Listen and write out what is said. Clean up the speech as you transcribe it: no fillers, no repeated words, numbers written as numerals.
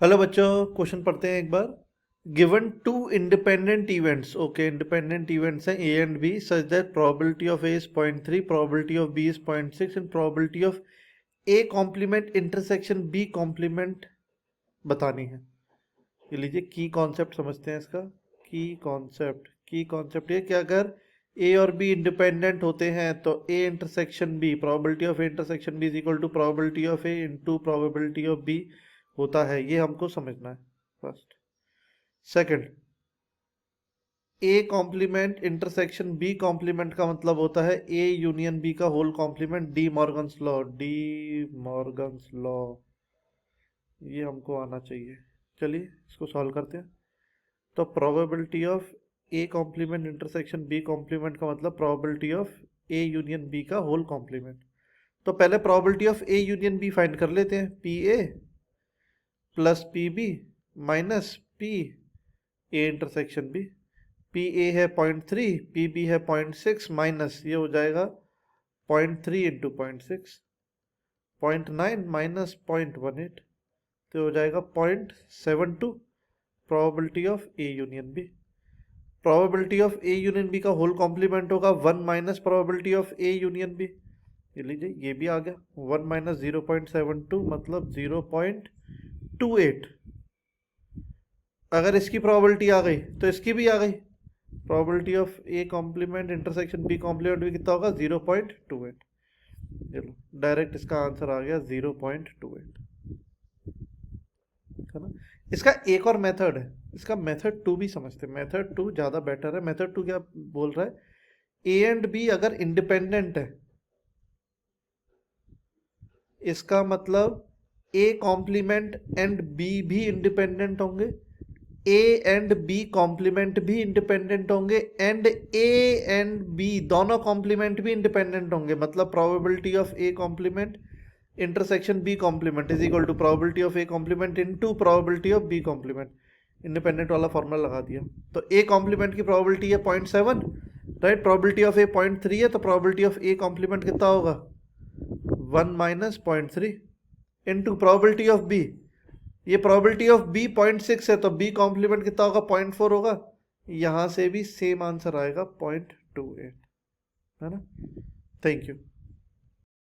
Hello बच्चों, question पढ़ते हैं एक बार। Given two independent events, okay, independent events हैं A and B, such that probability of A is 0.3, probability of B is 0.6 and probability of A complement intersection B complement बतानी है। ये लीजिए, की कॉन्सेप्ट समझते हैं इसका। की कॉन्सेप्ट ये कि अगर ए और बी इंडिपेंडेंट होते हैं तो A intersection B, probability of A intersection B is equal to probability of A into probability of B होता है। ये हमको समझना है first. Second, A complement intersection B complement का मतलब होता है ए यूनियन बी का whole complement, De Morgan's law. ये हमको आना चाहिए। चलिए इसको सॉल्व करते हैं। तो probability of A complement intersection B complement का मतलब probability of A union B का होल कॉम्प्लीमेंट। तो पहले probability of A union B find कर लेते हैं। P A plus P B minus P A intersection B. P A है 0.3, पी बी है 0.6, माइनस ये हो जाएगा 0.3 इंटू 0.6, 0.9 माइनस 0.18, तो हो जाएगा 0.72 probability of A union B. Probability of A union B का होल कॉम्प्लीमेंट होगा 1 minus probability of A union B. ये लीजिए, ये भी आ गया। 1 माइनस 0.72 मतलब 0.28। अगर इसकी प्रोबेबिलिटी आ गई तो इसकी भी आ गई। Probability of A complement intersection B complement भी कितना होगा? 0.28। चलो डायरेक्ट इसका आंसर आ गया 0.28, है ना। इसका एक और मेथड है, इसका मेथड 2 भी समझते हैं। मेथड 2 ज़्यादा बेटर है। मेथड 2 क्या बोल रहा है? ए एंड बी अगर इंडिपेंडेंट है, इसका मतलब ए कॉम्प्लीमेंट एंड बी भी इंडिपेंडेंट होंगे, ए एंड बी कॉम्प्लीमेंट भी इंडिपेंडेंट होंगे, एंड ए एंड बी दोनों कॉम्प्लीमेंट भी इंडिपेंडेंट होंगे। मतलब probability of A complement intersection B complement is equal to probability of A complement into probability of B complement. Independent वाला formula लगा दिया। तो ए कॉम्प्लीमेंट की प्रोबेबिलिटी है 0.7, राइट। प्रोबेबिलिटी ऑफ ए 0.3 है, तो प्रोबेबिलिटी ऑफ ए कॉम्प्लीमेंट कितना होगा? 1 minus 0.3 into probability of B. ये प्रोबेबिलिटी ऑफ बी 0.6 है, तो बी कॉम्प्लीमेंट कितना होगा? 0.4 होगा। यहां से भी सेम आंसर आएगा 0.28, है ना। Thank you.